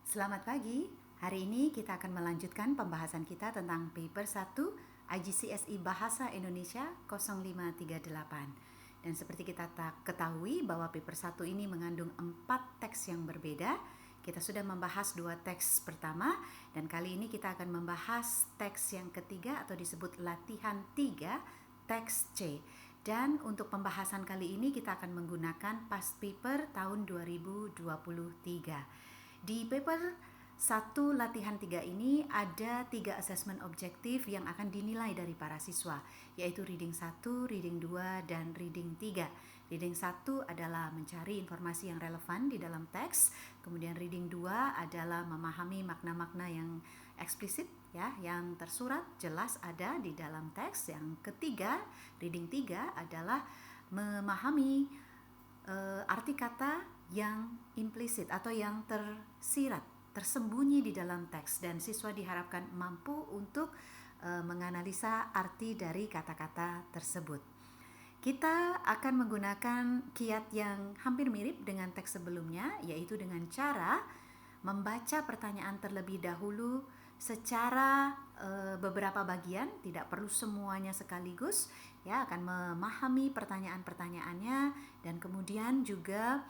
Selamat pagi. Hari ini kita akan melanjutkan pembahasan kita tentang paper 1 IGCSE Bahasa Indonesia 0538. Dan seperti kita ketahui bahwa paper 1 ini mengandung 4 teks yang berbeda. Kita sudah membahas 2 teks pertama dan kali ini kita akan membahas teks yang ketiga atau disebut latihan 3, teks C. Dan untuk pembahasan kali ini kita akan menggunakan past paper tahun 2023. Di paper 1 latihan 3 ini ada 3 assessment objektif yang akan dinilai dari para siswa, yaitu reading 1, reading 2, dan reading 3. Reading 1 adalah mencari informasi yang relevan di dalam teks, kemudian reading 2 adalah memahami makna-makna yang eksplisit ya, yang tersurat jelas ada di dalam teks. Yang ketiga, reading 3 adalah memahami arti kata yang implisit atau yang tersirat, tersembunyi di dalam teks, dan siswa diharapkan mampu untuk menganalisa arti dari kata-kata tersebut. Kita akan menggunakan kiat yang hampir mirip dengan teks sebelumnya, yaitu dengan cara membaca pertanyaan terlebih dahulu secara beberapa bagian, tidak perlu semuanya sekaligus ya, akan memahami pertanyaan-pertanyaannya dan kemudian juga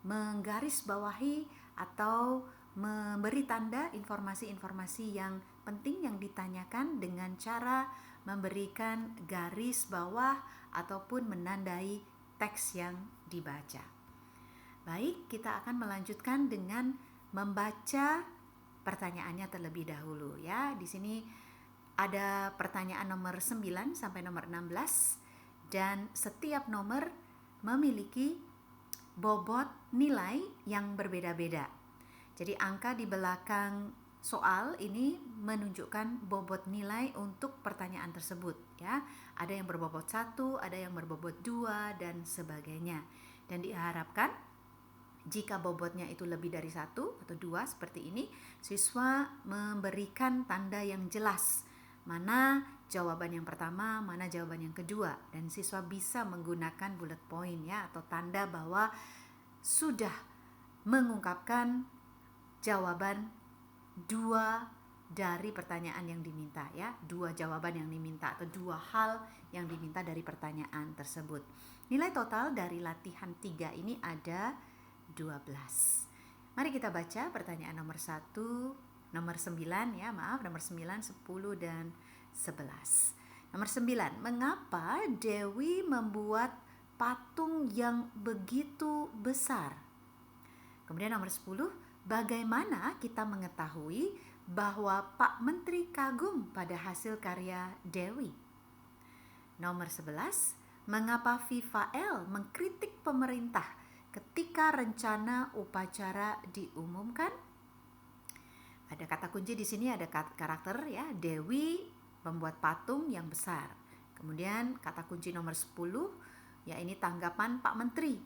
menggarisbawahi atau memberi tanda informasi-informasi yang penting yang ditanyakan dengan cara memberikan garis bawah ataupun menandai teks yang dibaca. Baik, kita akan melanjutkan dengan membaca pertanyaannya terlebih dahulu ya. Di sini ada pertanyaan nomor 9 sampai nomor 16 dan setiap nomor memiliki bobot nilai yang berbeda-beda. Jadi angka di belakang soal ini menunjukkan bobot nilai untuk pertanyaan tersebut ya. Ada yang berbobot 1, ada yang berbobot 2 dan sebagainya. Dan diharapkan jika bobotnya itu lebih dari 1 atau 2 seperti ini, siswa memberikan tanda yang jelas mana jawaban yang pertama, mana jawaban yang kedua, dan siswa bisa menggunakan bullet point ya, atau tanda bahwa sudah mengungkapkan jawaban 2 dari pertanyaan yang diminta ya, 2 jawaban yang diminta atau 2 hal yang diminta dari pertanyaan tersebut. Nilai total dari latihan 3 ini ada 12. Mari kita baca pertanyaan nomor 1, nomor 9 ya, nomor 9, 10 dan 11. Nomor 9, mengapa Dewi membuat patung yang begitu besar? Kemudian nomor 10, bagaimana kita mengetahui bahwa Pak Menteri kagum pada hasil karya Dewi? Nomor 11, mengapa Vivael mengkritik pemerintah ketika rencana upacara diumumkan? Ada kata kunci di sini, ada karakter ya, Dewi membuat patung yang besar. Kemudian kata kunci nomor 10 ya, ini tanggapan Pak Menteri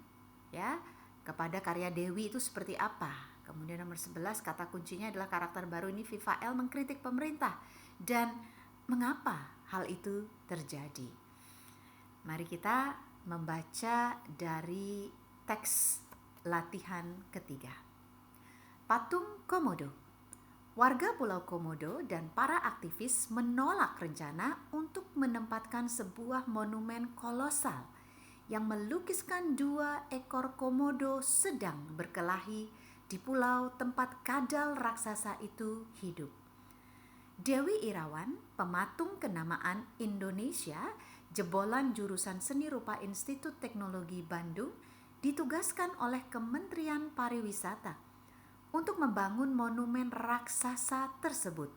ya kepada karya Dewi itu seperti apa. Kemudian nomor 11 kata kuncinya adalah karakter baru ini, Vivael mengkritik pemerintah dan mengapa hal itu terjadi. Mari kita membaca dari teks latihan ketiga. Patung Komodo. Warga Pulau Komodo dan para aktivis menolak rencana untuk menempatkan sebuah monumen kolosal yang melukiskan 2 ekor komodo sedang berkelahi di pulau tempat kadal raksasa itu hidup. Dewi Irawan, pematung kenamaan Indonesia, jebolan jurusan Seni Rupa Institut Teknologi Bandung, ditugaskan oleh Kementerian Pariwisata untuk membangun monumen raksasa tersebut.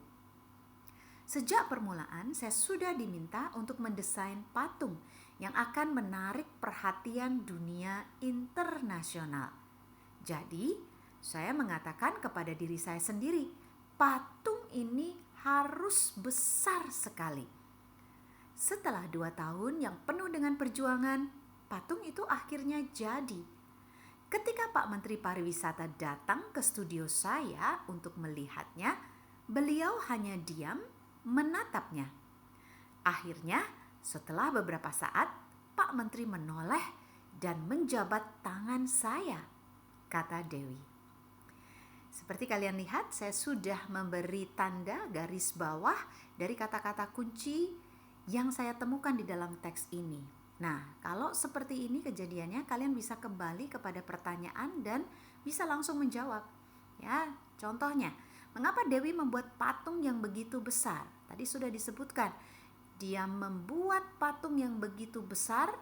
Sejak permulaan, saya sudah diminta untuk mendesain patung yang akan menarik perhatian dunia internasional. Jadi, saya mengatakan kepada diri saya sendiri, patung ini harus besar sekali. Setelah 2 tahun yang penuh dengan perjuangan, patung itu akhirnya jadi. Ketika Pak Menteri Pariwisata datang ke studio saya untuk melihatnya, beliau hanya diam menatapnya. Akhirnya, setelah beberapa saat, Pak Menteri menoleh dan menjabat tangan saya, kata Dewi. Seperti kalian lihat, saya sudah memberi tanda garis bawah dari kata-kata kunci yang saya temukan di dalam teks ini. Nah, kalau seperti ini kejadiannya, kalian bisa kembali kepada pertanyaan dan bisa langsung menjawab. Ya, contohnya, mengapa Dewi membuat patung yang begitu besar? Tadi sudah disebutkan, dia membuat patung yang begitu besar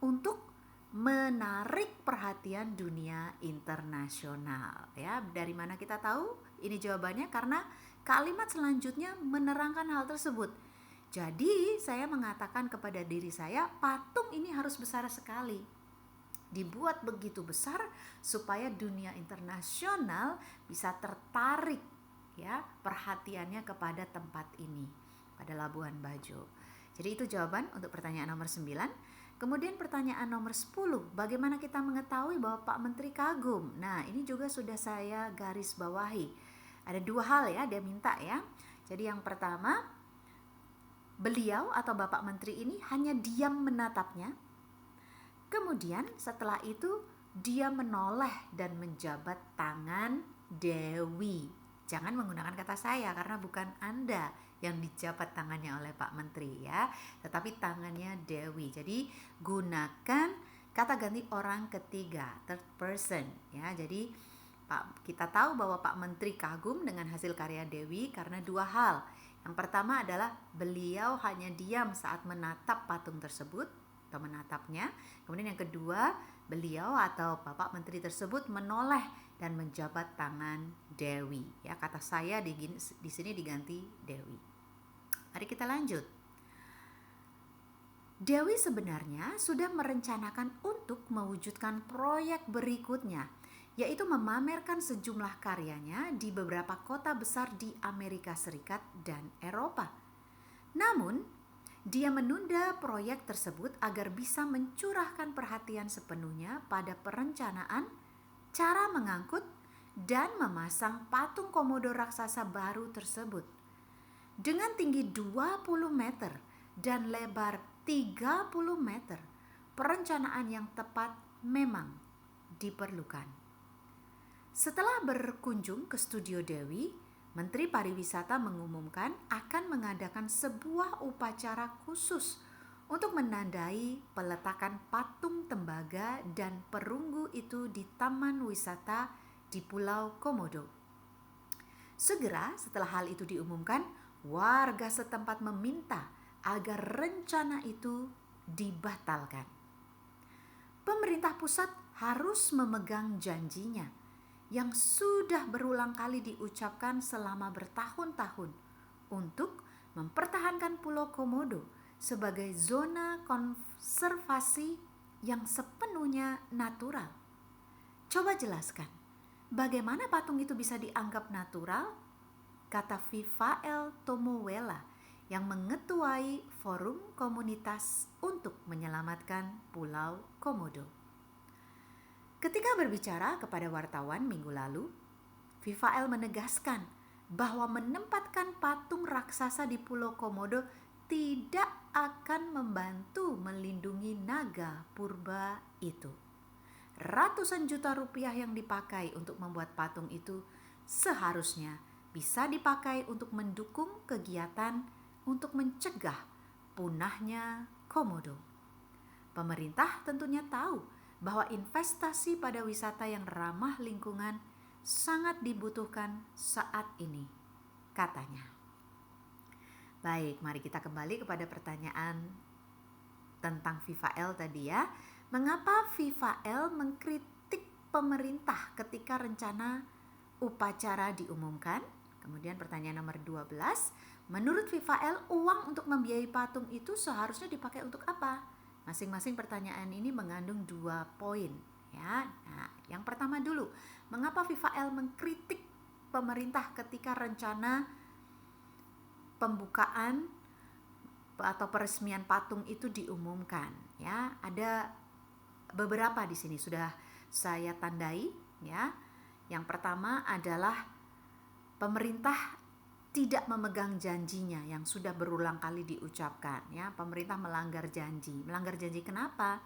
untuk menarik perhatian dunia internasional. Ya, dari mana kita tahu? Ini jawabannya karena kalimat selanjutnya menerangkan hal tersebut. Jadi, saya mengatakan kepada diri saya, patung ini harus besar sekali. Dibuat begitu besar supaya dunia internasional bisa tertarik ya perhatiannya kepada tempat ini, pada Labuan Bajo. Jadi itu jawaban untuk pertanyaan nomor 9. Kemudian pertanyaan nomor 10, bagaimana kita mengetahui bahwa Pak Menteri kagum? Nah, ini juga sudah saya garis bawahi. Ada dua hal ya, dia minta ya. Jadi yang pertama, beliau atau Bapak Menteri ini hanya diam menatapnya. Kemudian setelah itu dia menoleh dan menjabat tangan Dewi. Jangan menggunakan kata saya karena bukan Anda yang dijabat tangannya oleh Pak Menteri ya, tetapi tangannya Dewi. Jadi gunakan kata ganti orang ketiga, third person ya. Jadi kita tahu bahwa Pak Menteri kagum dengan hasil karya Dewi karena dua hal. Yang pertama adalah beliau hanya diam saat menatap patung tersebut atau menatapnya. Kemudian yang kedua, beliau atau Bapak Menteri tersebut menoleh dan menjabat tangan Dewi. Ya, kata saya di sini diganti Dewi. Mari kita lanjut. Dewi sebenarnya sudah merencanakan untuk mewujudkan proyek berikutnya, yaitu memamerkan sejumlah karyanya di beberapa kota besar di Amerika Serikat dan Eropa. Namun, dia menunda proyek tersebut agar bisa mencurahkan perhatian sepenuhnya pada perencanaan, cara mengangkut, dan memasang patung komodo raksasa baru tersebut. Dengan tinggi 20 meter dan lebar 30 meter, perencanaan yang tepat memang diperlukan. Setelah berkunjung ke studio Dewi, Menteri Pariwisata mengumumkan akan mengadakan sebuah upacara khusus untuk menandai peletakan patung tembaga dan perunggu itu di Taman Wisata di Pulau Komodo. Segera setelah hal itu diumumkan, warga setempat meminta agar rencana itu dibatalkan. Pemerintah pusat harus memegang janjinya yang sudah berulang kali diucapkan selama bertahun-tahun untuk mempertahankan Pulau Komodo sebagai zona konservasi yang sepenuhnya natural. Coba jelaskan, bagaimana patung itu bisa dianggap natural? Kata Vivael Tomoela yang mengetuai forum komunitas untuk menyelamatkan Pulau Komodo. Ketika berbicara kepada wartawan minggu lalu, Vivael menegaskan bahwa menempatkan patung raksasa di Pulau Komodo tidak akan membantu melindungi naga purba itu. Ratusan juta rupiah yang dipakai untuk membuat patung itu seharusnya bisa dipakai untuk mendukung kegiatan untuk mencegah punahnya Komodo. Pemerintah tentunya tahu bahwa investasi pada wisata yang ramah lingkungan sangat dibutuhkan saat ini, katanya. Baik, mari kita kembali kepada pertanyaan tentang Vivael tadi ya. Mengapa Vivael mengkritik pemerintah ketika rencana upacara diumumkan? Kemudian pertanyaan nomor 12, menurut Vivael uang untuk membiayai patung itu seharusnya dipakai untuk apa? Masing-masing pertanyaan ini mengandung 2 poin ya. Nah, yang pertama dulu, mengapa Vivael mengkritik pemerintah ketika rencana pembukaan atau peresmian patung itu diumumkan ya? Ada beberapa di sini sudah saya tandai ya. Yang pertama adalah pemerintah tidak memegang janjinya yang sudah berulang kali diucapkan ya. Pemerintah melanggar janji. Melanggar janji kenapa?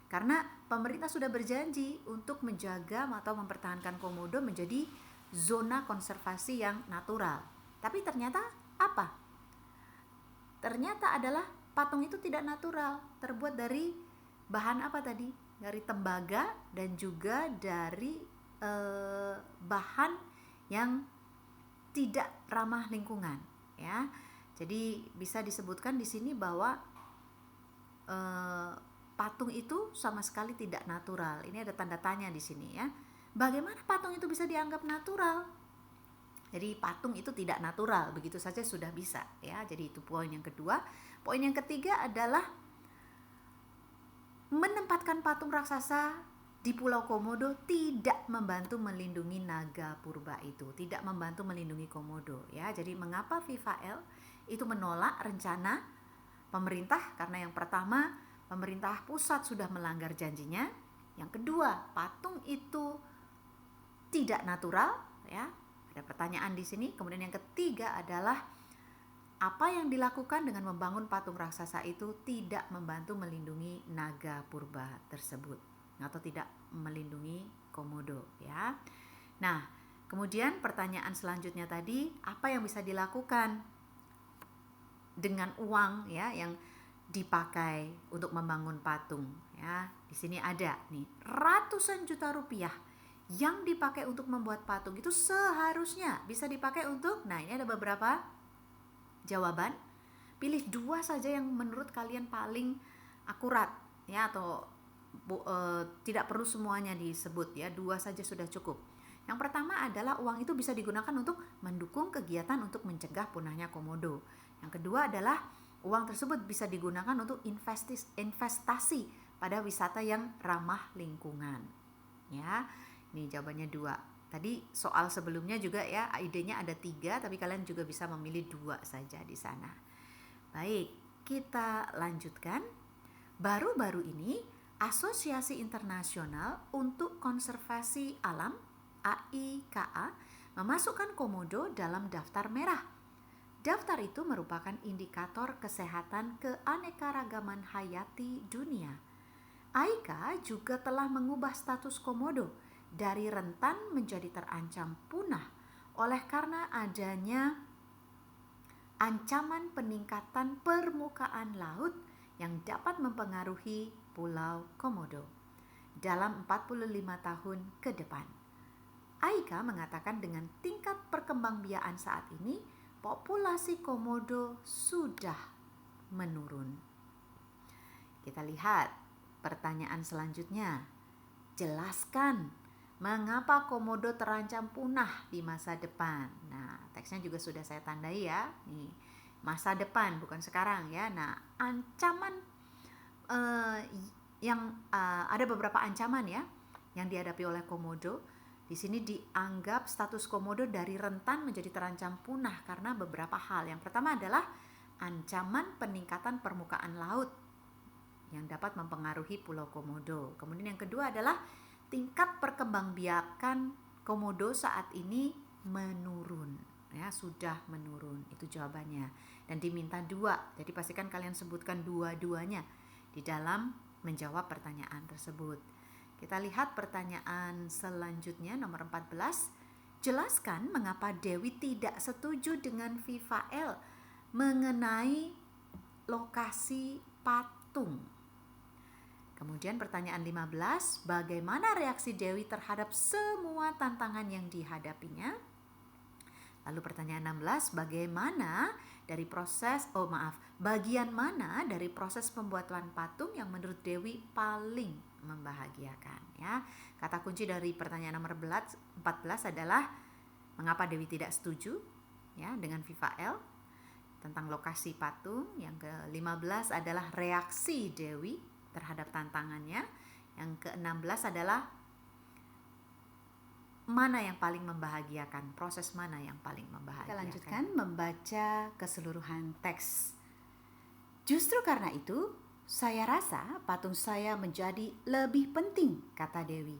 Karena pemerintah sudah berjanji untuk menjaga atau mempertahankan Komodo menjadi zona konservasi yang natural. Tapi ternyata apa? Ternyata adalah patung itu tidak natural, terbuat dari bahan apa tadi? Dari tembaga dan juga dari bahan yang tidak ramah lingkungan, ya. Jadi bisa disebutkan di sini bahwa patung itu sama sekali tidak natural. Ini ada tanda tanya di sini, ya. Bagaimana patung itu bisa dianggap natural? Jadi patung itu tidak natural, begitu saja sudah bisa, ya. Jadi itu poin yang kedua. Poin yang ketiga adalah menempatkan patung raksasa di Pulau Komodo tidak membantu melindungi naga purba itu, tidak membantu melindungi Komodo, ya. Jadi mengapa Vivael itu menolak rencana pemerintah? Karena yang pertama, pemerintah pusat sudah melanggar janjinya. Yang kedua, patung itu tidak natural, ya. Ada pertanyaan di sini. Kemudian yang ketiga adalah apa yang dilakukan dengan membangun patung raksasa itu tidak membantu melindungi naga purba tersebut atau tidak melindungi Komodo, ya. Nah, kemudian pertanyaan selanjutnya tadi, apa yang bisa dilakukan dengan uang, ya, yang dipakai untuk membangun patung, ya. Di sini ada nih ratusan juta rupiah yang dipakai untuk membuat patung itu seharusnya bisa dipakai untuk, nah ini ada beberapa jawaban. Pilih dua saja yang menurut kalian paling akurat, ya, atau tidak perlu semuanya disebut, ya, dua saja sudah cukup. Yang pertama adalah uang itu bisa digunakan untuk mendukung kegiatan untuk mencegah punahnya Komodo. Yang kedua adalah uang tersebut bisa digunakan untuk investasi pada wisata yang ramah lingkungan, ya. Ini jawabannya dua. Tadi soal sebelumnya juga, ya, idenya ada 3, tapi kalian juga bisa memilih 2 saja di sana. Baik, kita lanjutkan. Baru-baru ini Asosiasi Internasional untuk Konservasi Alam AIKA memasukkan Komodo dalam daftar merah. Daftar itu merupakan indikator kesehatan keanekaragaman hayati dunia. AIKA juga telah mengubah status Komodo dari rentan menjadi terancam punah oleh karena adanya ancaman peningkatan permukaan laut yang dapat mempengaruhi Pulau Komodo dalam 45 tahun ke depan. AIKA mengatakan dengan tingkat perkembangbiakan saat ini, populasi Komodo sudah menurun. Kita lihat pertanyaan selanjutnya. Jelaskan mengapa Komodo terancam punah di masa depan. Nah, teksnya juga sudah saya tandai, ya. Nih, masa depan bukan sekarang, ya. Nah, ancaman ada beberapa ancaman, ya, yang dihadapi oleh Komodo. Di sini dianggap status Komodo dari rentan menjadi terancam punah karena beberapa hal. Yang pertama adalah ancaman peningkatan permukaan laut yang dapat mempengaruhi Pulau Komodo. Kemudian yang kedua adalah tingkat perkembangbiakan Komodo saat ini menurun, ya, sudah menurun. Itu jawabannya. Dan diminta 2. Jadi pastikan kalian sebutkan dua-duanya di dalam menjawab pertanyaan tersebut. Kita lihat pertanyaan selanjutnya, nomor 14. Jelaskan mengapa Dewi tidak setuju dengan Vivael mengenai lokasi patung. Kemudian pertanyaan 15, bagaimana reaksi Dewi terhadap semua tantangan yang dihadapinya? Lalu pertanyaan 16, bagian mana dari proses pembuatan patung yang menurut Dewi paling membahagiakan, ya. Kata kunci dari pertanyaan nomor 14 adalah mengapa Dewi tidak setuju, ya, dengan Vivael tentang lokasi patung. Yang ke-15 adalah reaksi Dewi terhadap tantangannya. Yang ke-16 adalah mana yang paling membahagiakan, proses mana yang paling membahagiakan. Kita lanjutkan membaca keseluruhan teks. Justru karena itu, saya rasa patung saya menjadi lebih penting, kata Dewi.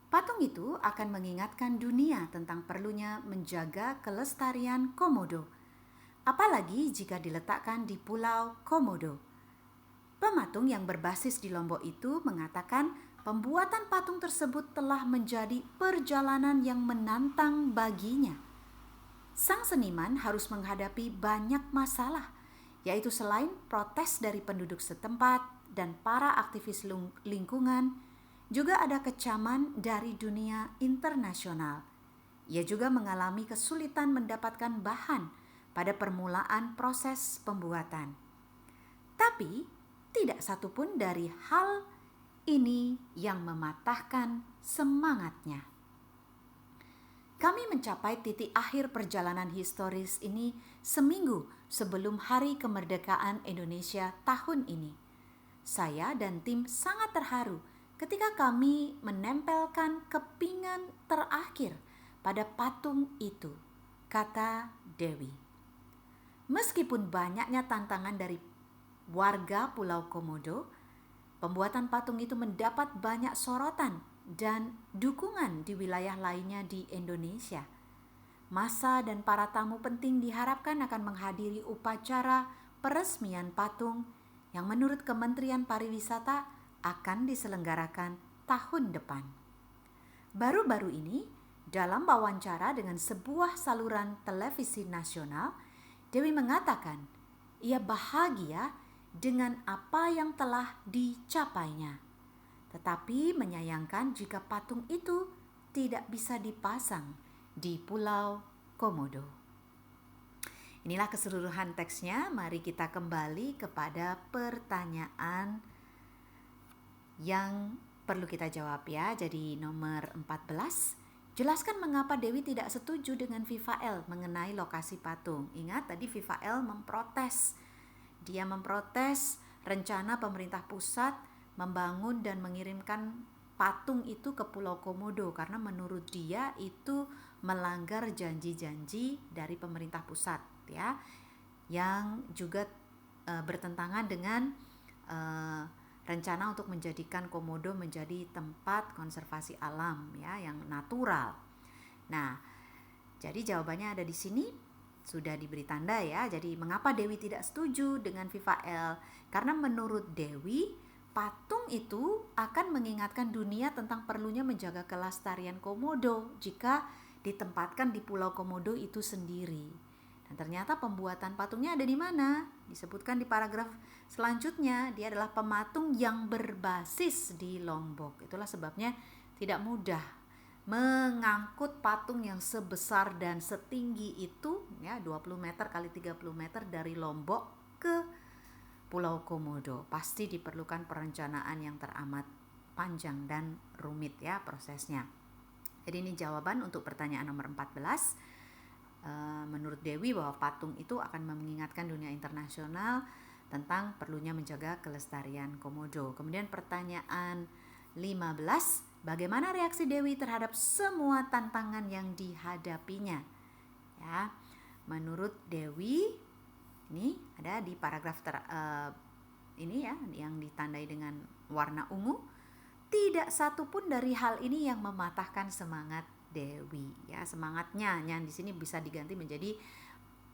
Patung itu akan mengingatkan dunia tentang perlunya menjaga kelestarian Komodo, apalagi jika diletakkan di Pulau Komodo. Pematung yang berbasis di Lombok itu mengatakan pembuatan patung tersebut telah menjadi perjalanan yang menantang baginya. Sang seniman harus menghadapi banyak masalah, yaitu selain protes dari penduduk setempat dan para aktivis lingkungan, juga ada kecaman dari dunia internasional. Ia juga mengalami kesulitan mendapatkan bahan pada permulaan proses pembuatan. Tapi, tidak satupun dari hal ini yang mematahkan semangatnya. Kami mencapai titik akhir perjalanan historis ini seminggu sebelum Hari Kemerdekaan Indonesia tahun ini. Saya dan tim sangat terharu ketika kami menempelkan kepingan terakhir pada patung itu, kata Dewi. Meskipun banyaknya tantangan dari warga Pulau Komodo, pembuatan patung itu mendapat banyak sorotan dan dukungan di wilayah lainnya di Indonesia. Massa dan para tamu penting diharapkan akan menghadiri upacara peresmian patung yang menurut Kementerian Pariwisata akan diselenggarakan tahun depan. Baru-baru ini, dalam wawancara dengan sebuah saluran televisi nasional, Dewi mengatakan ia bahagia dengan apa yang telah dicapainya, tetapi menyayangkan jika patung itu tidak bisa dipasang di Pulau Komodo. Inilah keseluruhan teksnya. Mari kita kembali kepada pertanyaan yang perlu kita jawab ya. Jadi nomor 14, jelaskan mengapa Dewi tidak setuju dengan Vivael mengenai lokasi patung. Ingat tadi Vivael memprotes. Dia memprotes rencana pemerintah pusat membangun dan mengirimkan patung itu ke Pulau Komodo karena menurut dia itu melanggar janji-janji dari pemerintah pusat ya, yang juga bertentangan dengan rencana untuk menjadikan Komodo menjadi tempat konservasi alam ya yang natural. Nah, jadi jawabannya ada di sini. Sudah diberi tanda ya. Jadi mengapa Dewi tidak setuju dengan Vivael? Karena menurut Dewi, patung itu akan mengingatkan dunia tentang perlunya menjaga kelestarian Komodo jika ditempatkan di Pulau Komodo itu sendiri. Dan ternyata pembuatan patungnya ada di mana? Disebutkan di paragraf selanjutnya, dia adalah pematung yang berbasis di Lombok. Itulah sebabnya tidak mudah mengangkut patung yang sebesar dan setinggi itu ya 20 meter kali 30 meter dari Lombok ke Pulau Komodo. Pasti diperlukan perencanaan yang teramat panjang dan rumit ya prosesnya. Jadi ini jawaban untuk pertanyaan nomor 14. Menurut Dewi bahwa patung itu akan mengingatkan dunia internasional tentang perlunya menjaga kelestarian Komodo. Kemudian pertanyaan 15, bagaimana reaksi Dewi terhadap semua tantangan yang dihadapinya? Ya, menurut Dewi, ini ada di paragraf ini ya, yang ditandai dengan warna ungu. Tidak satu pun dari hal ini yang mematahkan semangat Dewi. Ya, semangatnya yang di sini bisa diganti menjadi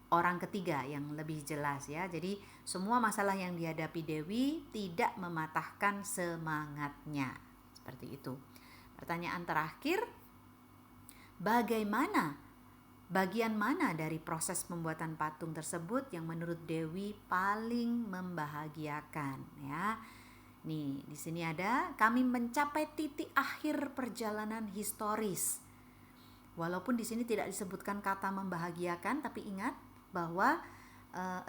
orang ketiga yang lebih jelas ya. Jadi semua masalah yang dihadapi Dewi tidak mematahkan semangatnya. Seperti itu. Pertanyaan terakhir, bagian mana dari proses pembuatan patung tersebut yang menurut Dewi paling membahagiakan ya? Nih, di sini ada kami mencapai titik akhir perjalanan historis. Walaupun di sini tidak disebutkan kata membahagiakan, tapi ingat bahwa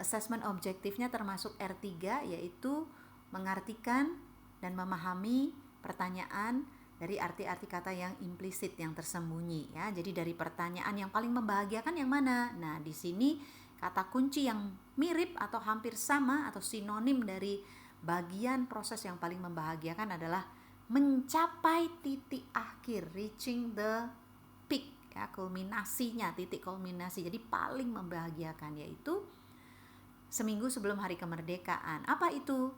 assessment objektifnya termasuk R3, yaitu mengartikan dan memahami pertanyaan dari arti-arti kata yang implisit, yang tersembunyi ya. Jadi dari pertanyaan yang paling membahagiakan yang mana? Nah, di sini kata kunci yang mirip atau hampir sama atau sinonim dari bagian proses yang paling membahagiakan adalah mencapai titik akhir, reaching the peak ya, kulminasinya, titik kulminasi. Jadi paling membahagiakan yaitu seminggu sebelum hari kemerdekaan. Apa itu?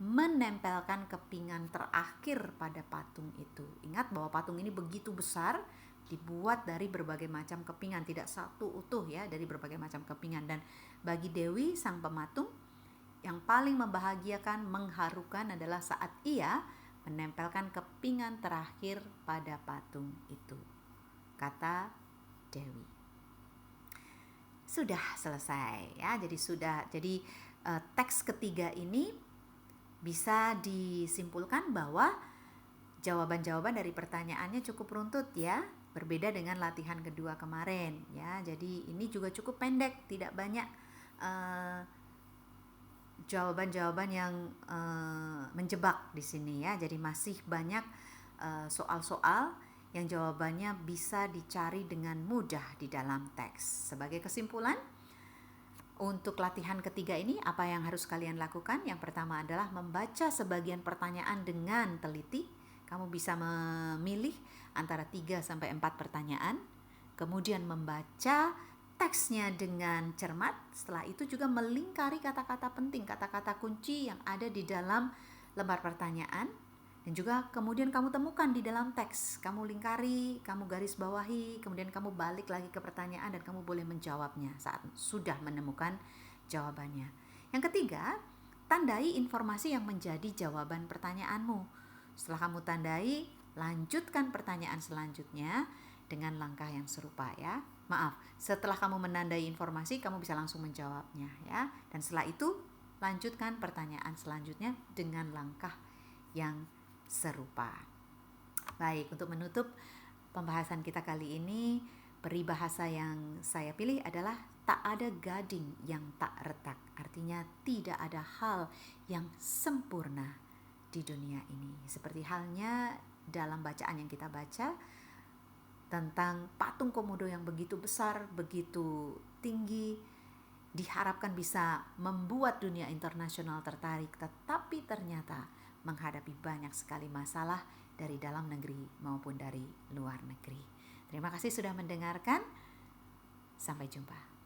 Menempelkan kepingan terakhir pada patung itu. Ingat bahwa patung ini begitu besar, dibuat dari berbagai macam kepingan, tidak satu utuh ya, dari berbagai macam kepingan. Dan bagi Dewi sang pematung, yang paling membahagiakan, mengharukan adalah saat ia menempelkan kepingan terakhir pada patung itu, kata Dewi. Sudah selesai ya. Jadi teks ketiga ini bisa disimpulkan bahwa jawaban-jawaban dari pertanyaannya cukup runtut ya, berbeda dengan latihan kedua kemarin ya. Jadi ini juga cukup pendek, tidak banyak jawaban-jawaban yang menjebak di sini ya. Jadi masih banyak soal-soal yang jawabannya bisa dicari dengan mudah di dalam teks. Sebagai kesimpulan, untuk latihan ketiga ini apa yang harus kalian lakukan? Yang pertama adalah membaca sebagian pertanyaan dengan teliti. Kamu bisa memilih antara 3 sampai 4 pertanyaan. Kemudian membaca teksnya dengan cermat. Setelah itu juga melingkari kata-kata penting, kata-kata kunci yang ada di dalam lembar pertanyaan. Dan juga kemudian kamu temukan di dalam teks, kamu lingkari, kamu garis bawahi, kemudian kamu balik lagi ke pertanyaan dan kamu boleh menjawabnya saat sudah menemukan jawabannya. Yang ketiga, tandai informasi yang menjadi jawaban pertanyaanmu. Setelah kamu tandai, lanjutkan pertanyaan selanjutnya dengan langkah yang serupa ya. Maaf, setelah kamu menandai informasi, kamu bisa langsung menjawabnya ya. Dan setelah itu, lanjutkan pertanyaan selanjutnya dengan langkah yang serupa. Baik, untuk menutup pembahasan kita kali ini, peribahasa yang saya pilih adalah tak ada gading yang tak retak. Artinya tidak ada hal yang sempurna di dunia ini. Seperti halnya dalam bacaan yang kita baca tentang patung Komodo yang begitu besar, begitu tinggi, diharapkan bisa membuat dunia internasional tertarik, tetapi ternyata menghadapi banyak sekali masalah dari dalam negeri maupun dari luar negeri. Terima kasih sudah mendengarkan. Sampai jumpa.